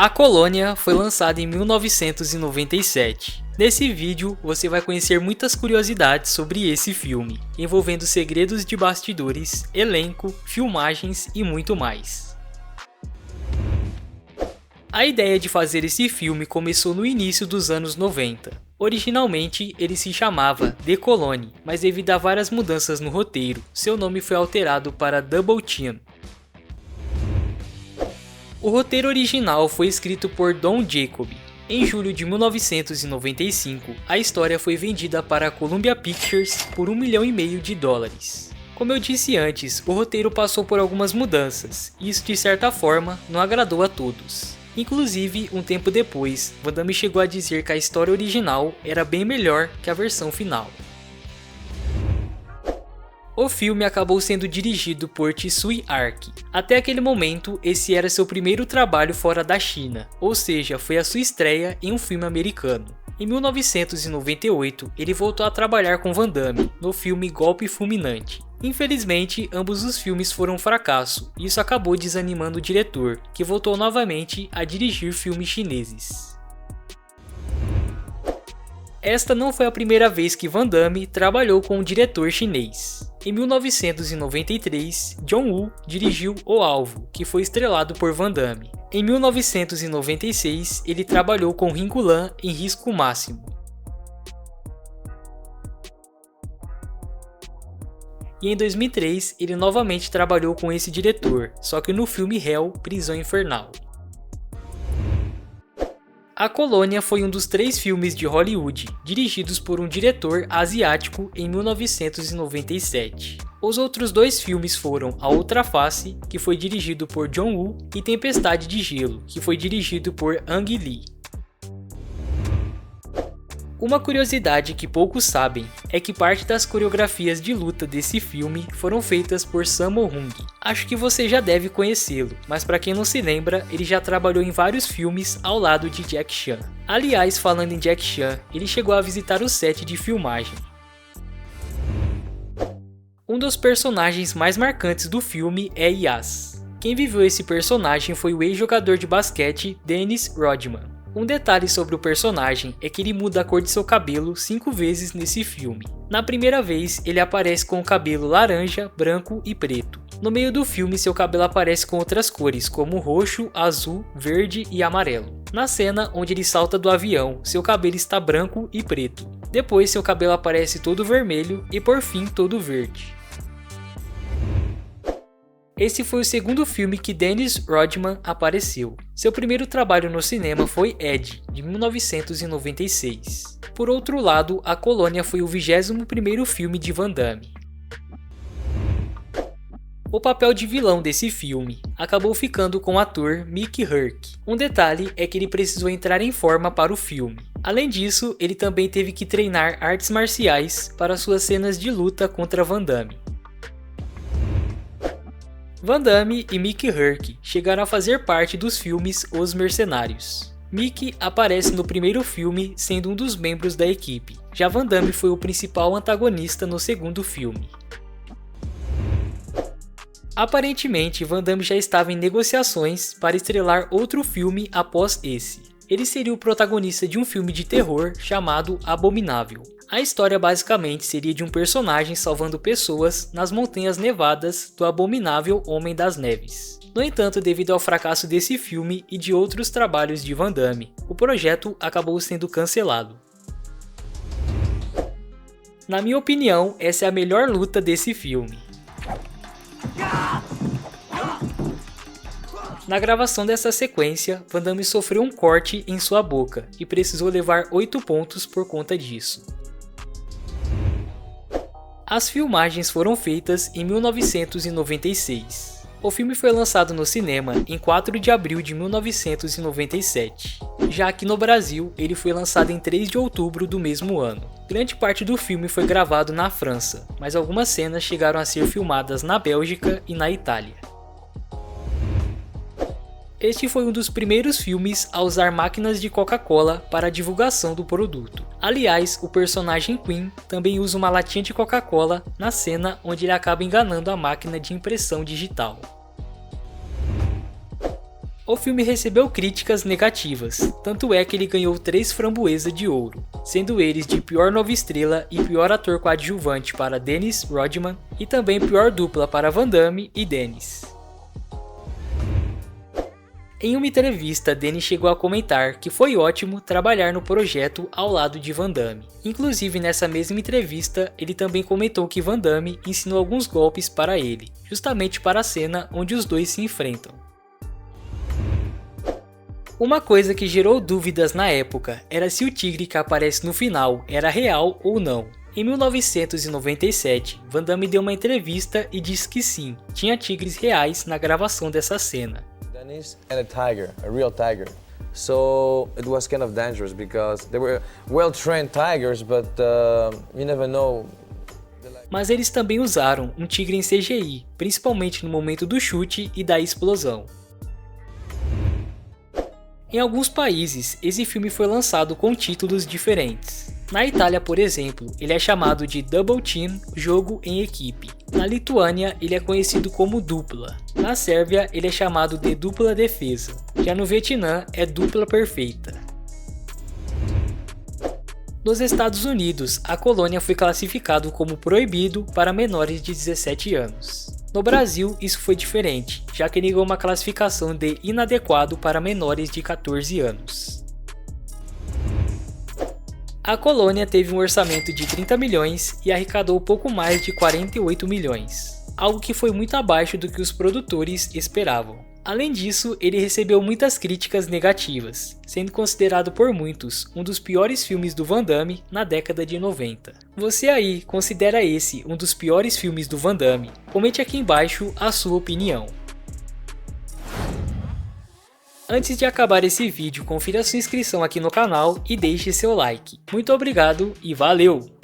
A Colônia foi lançada em 1997. Nesse vídeo, você vai conhecer muitas curiosidades sobre esse filme, envolvendo segredos de bastidores, elenco, filmagens e muito mais. A ideia de fazer esse filme começou no início dos anos 90. Originalmente, ele se chamava The Colony, mas devido a várias mudanças no roteiro, seu nome foi alterado para Double Team. O roteiro original foi escrito por Don Jacob. Em julho de 1995, a história foi vendida para a Columbia Pictures por $1,5 milhão. Como eu disse antes, o roteiro passou por algumas mudanças, e isso de certa forma não agradou a todos. Inclusive, um tempo depois, Van Damme chegou a dizer que a história original era bem melhor que a versão final. O filme acabou sendo dirigido por Tsui Arki. Até aquele momento, esse era seu primeiro trabalho fora da China, ou seja, foi a sua estreia em um filme americano. Em 1998, ele voltou a trabalhar com Van Damme, no filme Golpe Fulminante. Infelizmente, ambos os filmes foram um fracasso, e isso acabou desanimando o diretor, que voltou novamente a dirigir filmes chineses. Esta não foi a primeira vez que Van Damme trabalhou com um diretor chinês. Em 1993, John Woo dirigiu O Alvo, que foi estrelado por Van Damme. Em 1996, ele trabalhou com Ringo Lam em Risco Máximo. E em 2003, ele novamente trabalhou com esse diretor, só que no filme Hell, Prisão Infernal. A Colônia foi um dos 3 filmes de Hollywood dirigidos por um diretor asiático em 1997. Os outros 2 filmes foram A Outra Face, que foi dirigido por John Woo, e Tempestade de Gelo, que foi dirigido por Ang Lee. Uma curiosidade que poucos sabem é que parte das coreografias de luta desse filme foram feitas por Sammo Hung. Acho que você já deve conhecê-lo, mas para quem não se lembra, ele já trabalhou em vários filmes ao lado de Jack Chan. Aliás, falando em Jack Chan, ele chegou a visitar o set de filmagem. Um dos personagens mais marcantes do filme é Yas. Quem viveu esse personagem foi o ex-jogador de basquete Dennis Rodman. Um detalhe sobre o personagem é que ele muda a cor de seu cabelo 5 vezes nesse filme. Na primeira vez, ele aparece com o cabelo laranja, branco e preto. No meio do filme, seu cabelo aparece com outras cores, como roxo, azul, verde e amarelo. Na cena onde ele salta do avião, seu cabelo está branco e preto. Depois, seu cabelo aparece todo vermelho e por fim todo verde. Esse foi o segundo filme que Dennis Rodman apareceu. Seu primeiro trabalho no cinema foi Ed, de 1996. Por outro lado, A Colônia foi o 21º filme de Van Damme. O papel de vilão desse filme acabou ficando com o ator Mickey Rourke. Um detalhe é que ele precisou entrar em forma para o filme. Além disso, ele também teve que treinar artes marciais para suas cenas de luta contra Van Damme. Van Damme e Mickey Rourke chegaram a fazer parte dos filmes Os Mercenários. Mickey aparece no primeiro filme sendo um dos membros da equipe, já Van Damme foi o principal antagonista no segundo filme. Aparentemente, Van Damme já estava em negociações para estrelar outro filme após esse. Ele seria o protagonista de um filme de terror chamado Abominável. A história basicamente seria de um personagem salvando pessoas nas montanhas nevadas do abominável Homem das Neves. No entanto, devido ao fracasso desse filme e de outros trabalhos de Van Damme, o projeto acabou sendo cancelado. Na minha opinião, essa é a melhor luta desse filme. Na gravação dessa sequência, Van Damme sofreu um corte em sua boca e precisou levar 8 pontos por conta disso. As filmagens foram feitas em 1996. O filme foi lançado no cinema em 4 de abril de 1997. Já aqui no Brasil, ele foi lançado em 3 de outubro do mesmo ano. Grande parte do filme foi gravado na França, mas algumas cenas chegaram a ser filmadas na Bélgica e na Itália. Este foi um dos primeiros filmes a usar máquinas de Coca-Cola para a divulgação do produto. Aliás, o personagem Queen também usa uma latinha de Coca-Cola na cena onde ele acaba enganando a máquina de impressão digital. O filme recebeu críticas negativas, tanto é que ele ganhou 3 framboesas de ouro, sendo eles de pior nova estrela e pior ator coadjuvante para Dennis Rodman e também pior dupla para Van Damme e Dennis. Em uma entrevista, Dennis chegou a comentar que foi ótimo trabalhar no projeto ao lado de Van Damme. Inclusive nessa mesma entrevista, ele também comentou que Van Damme ensinou alguns golpes para ele, justamente para a cena onde os dois se enfrentam. Uma coisa que gerou dúvidas na época era se o tigre que aparece no final era real ou não. Em 1997, Van Damme deu uma entrevista e disse que sim, tinha tigres reais na gravação dessa cena. Dennis and a tiger, a real tiger. So it was kind of dangerous because they were well-trained tigers, but you never know. Mas eles também usaram um tigre em CGI, principalmente no momento do chute e da explosão. Em alguns países, esse filme foi lançado com títulos diferentes. Na Itália, por exemplo, ele é chamado de Double Team, jogo em equipe. Na Lituânia, ele é conhecido como dupla. Na Sérvia, ele é chamado de dupla defesa. Já no Vietnã, é dupla perfeita. Nos Estados Unidos, a colônia foi classificado como proibido para menores de 17 anos. No Brasil, isso foi diferente, já que negou uma classificação de inadequado para menores de 14 anos. A colônia teve um orçamento de 30 milhões e arrecadou pouco mais de 48 milhões, algo que foi muito abaixo do que os produtores esperavam. Além disso, ele recebeu muitas críticas negativas, sendo considerado por muitos um dos piores filmes do Van Damme na década de 90. Você aí, considera esse um dos piores filmes do Van Damme? Comente aqui embaixo a sua opinião. Antes de acabar esse vídeo, confira sua inscrição aqui no canal e deixe seu like. Muito obrigado e valeu!